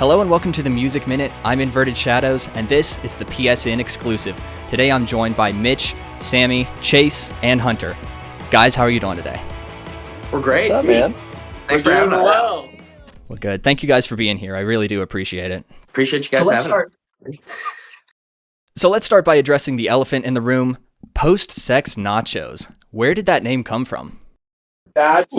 Hello and welcome to the Music Minute. I'm Inverted Shadows, and this is the PSN exclusive. Today I'm joined by Mitch, Sammy, Chase, and Hunter. Guys, how are you doing today? We're great. What's up, man? Thanks for having us. Well, Well, good. Thank you guys for being here. I really do appreciate it. Appreciate you guys having us. So let's start by addressing the elephant in the room, post-sex nachos. Where did that name come from? It's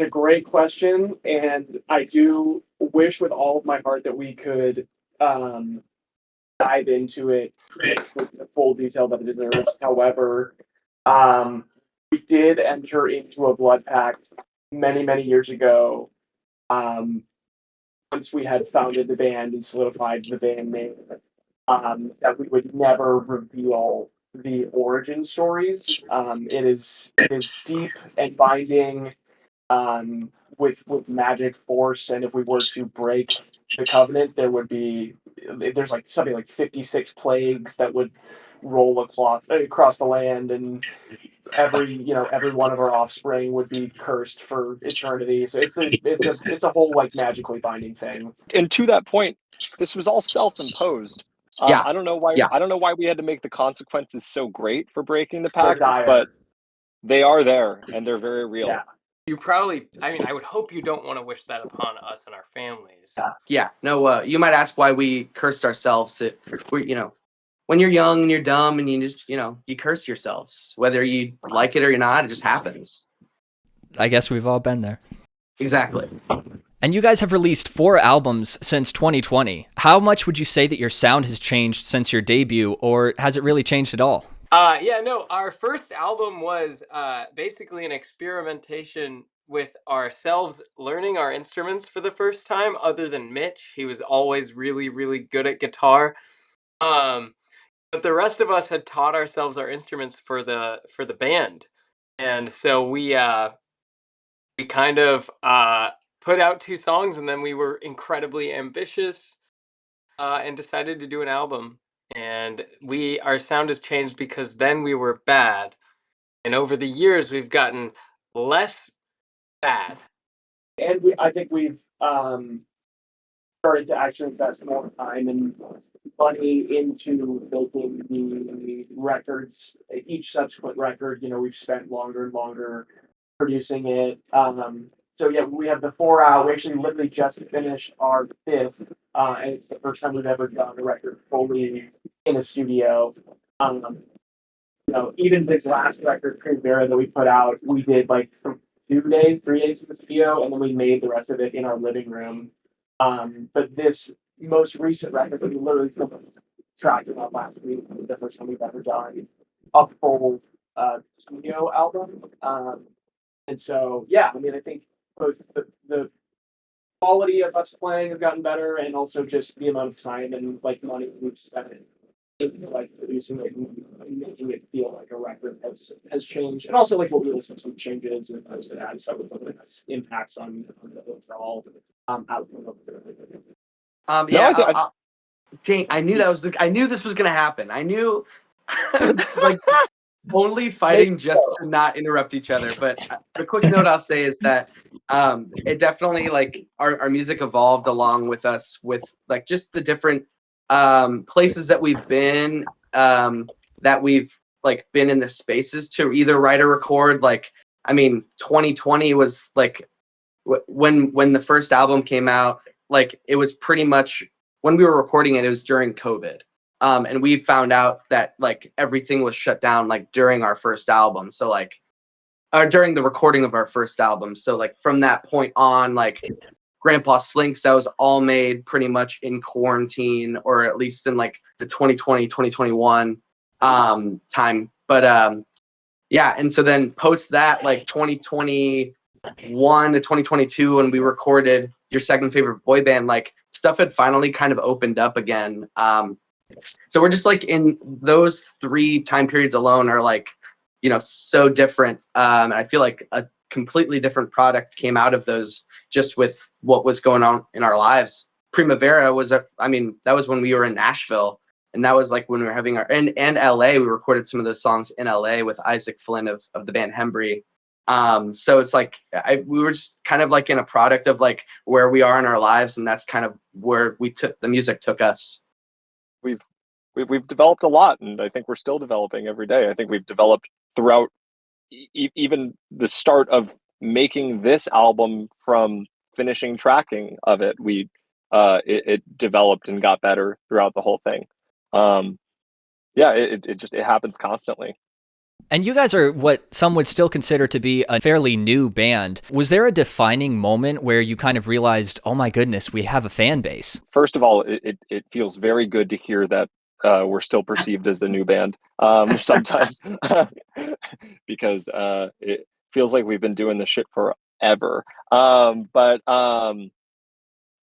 a great question, and I do wish with all of my heart that we could dive into it with the full detail that it deserves. However, we did enter into a blood pact many, many years ago. Once we had founded the band and solidified the band name, that we would never reveal the origin stories. It is deep and binding, with magic force, and if we were to break the covenant, there's like something like 56 plagues that would roll across the land, and every one of our offspring would be cursed for eternity. So it's a whole like magically binding thing. And to that point, this was all self-imposed. Yeah. I don't know why. Yeah. I don't know why we had to make the consequences so great for breaking the They're pact, dire. but they are there and they're very real. Yeah. You probably, I would hope you don't want to wish that upon us and our families. Yeah. No, you might ask why we cursed ourselves. When you're young and you're dumb and you just, you curse yourselves. Whether you like it or not, it just happens. I guess we've all been there. Exactly. And you guys have released 4 albums since 2020. How much would you say that your sound has changed since your debut, or has it really changed at all? Our first album was basically an experimentation with ourselves learning our instruments for the first time, other than Mitch. He was always really, really good at guitar. But the rest of us had taught ourselves our instruments for the band. And so we kind of put out 2 songs, and then we were incredibly ambitious and decided to do an album. And our sound has changed because then we were bad, and over the years we've gotten less bad. And I think we've started to actually invest more time and money into making the records. Each subsequent record, we've spent longer and longer producing it. So yeah, we have the 4 out. We actually literally just finished our 5th, and it's the first time we've ever done a record fully in a studio. Even this last record, Primavera, that we put out, we did like 3 days in the studio, and then we made the rest of it in our living room. But this most recent record that we literally tracked about last week, was the first time we've ever done a full studio album. And so, yeah, I think both the quality of us playing have gotten better, and also just the amount of time and like money we've spent in like producing it and making it feel like a record has changed, and also like what we listen to changes and those that add stuff that has impacts on the overall outcome of the. Jane, I knew this was gonna happen. I knew, like, only fighting just to not interrupt each other. But the quick note I'll say is that it definitely, like, our music evolved along with us, with like just the different places that we've been, that we've like been in the spaces to either write or record. Like, 2020 was like when the first album came out. Like, it was pretty much when we were recording it. It was during COVID. And we found out that like everything was shut down like during our first album. So like, during the recording of our first album. So like from that point on, like Grandpa Slinks, that was all made pretty much in quarantine, or at least in like the 2020, 2021 time. But yeah, and so then post that, like 2021 to 2022, when we recorded Your Second Favorite Boy Band, like stuff had finally kind of opened up again. So we're just like, in those 3 time periods alone are like, so different. And I feel like a completely different product came out of those, just with what was going on in our lives. Primavera was that was when we were in Nashville, and that was like when we were having and LA. We recorded some of those songs in LA with Isaac Flynn of the band Hembry. So it's like we were just kind of like in a product of like where we are in our lives, and that's kind of where the music took us. We've developed a lot, and I think we're still developing every day. I think we've developed throughout even the start of making this album, from finishing tracking of it. It developed and got better throughout the whole thing. It happens constantly. And you guys are what some would still consider to be a fairly new band. Was there a defining moment where you kind of realized, oh my goodness, we have a fan base? First of all, it feels very good to hear that we're still perceived as a new band sometimes, because it feels like we've been doing this shit forever.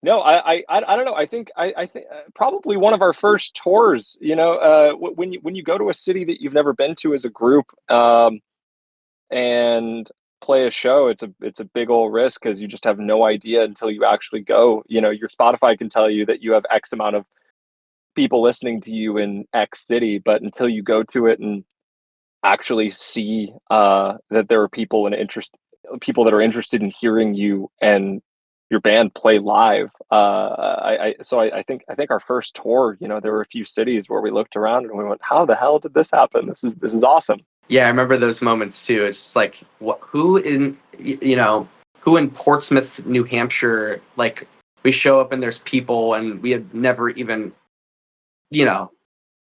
No, I don't know. I think probably one of our first tours. When you go to a city that you've never been to as a group, and play a show, it's a big old risk, because you just have no idea until you actually go. Your Spotify can tell you that you have X amount of people listening to you in X city, but until you go to it and actually see that there are people that are interested in hearing you and your band play live. I think our first tour, there were a few cities where we looked around and we went, "How the hell did this happen? This is awesome." Yeah, I remember those moments too. It's just like, who in Portsmouth, New Hampshire, like we show up and there's people, and we had never even,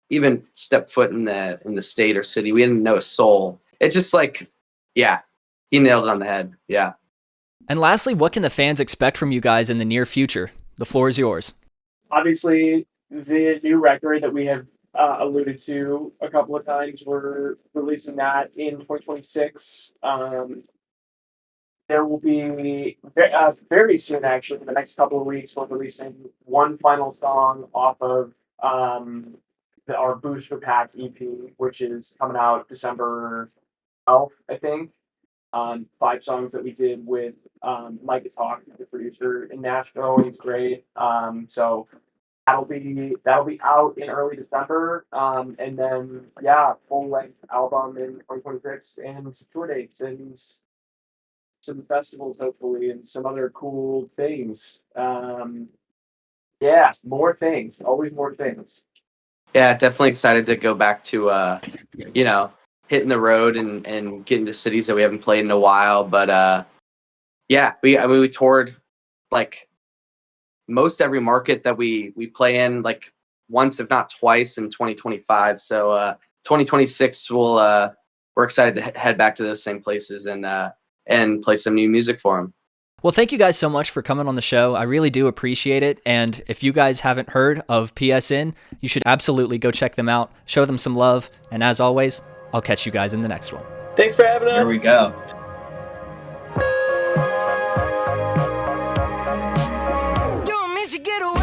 even stepped foot in the state or city. We didn't know a soul. It's just like, yeah, he nailed it on the head. Yeah. And lastly, what can the fans expect from you guys in the near future? The floor is yours. Obviously, the new record that we have alluded to a couple of times, we're releasing that in 2026. There will be very soon, actually, in the next couple of weeks, we're releasing one final song off of our Booster Pack EP, which is coming out December 12th, I think. 5 songs that we did with Mike Talk, the producer in Nashville. He's great. So that'll be out in early December. And then full length album in 2026, and some tour dates and some festivals hopefully, and some other cool things. More things. Always more things. Yeah, definitely excited to go back to hitting the road and getting to cities that we haven't played in a while. But we toured like most every market that we play in, like once if not twice in 2025. So 2026 we're excited to head back to those same places and play some new music for them. Well, thank you guys so much for coming on the show. I really do appreciate it. And if you guys haven't heard of PSN, you should absolutely go check them out, show them some love. And as always, I'll catch you guys in the next one. Thanks for having us. There we go. Don't miss you get away.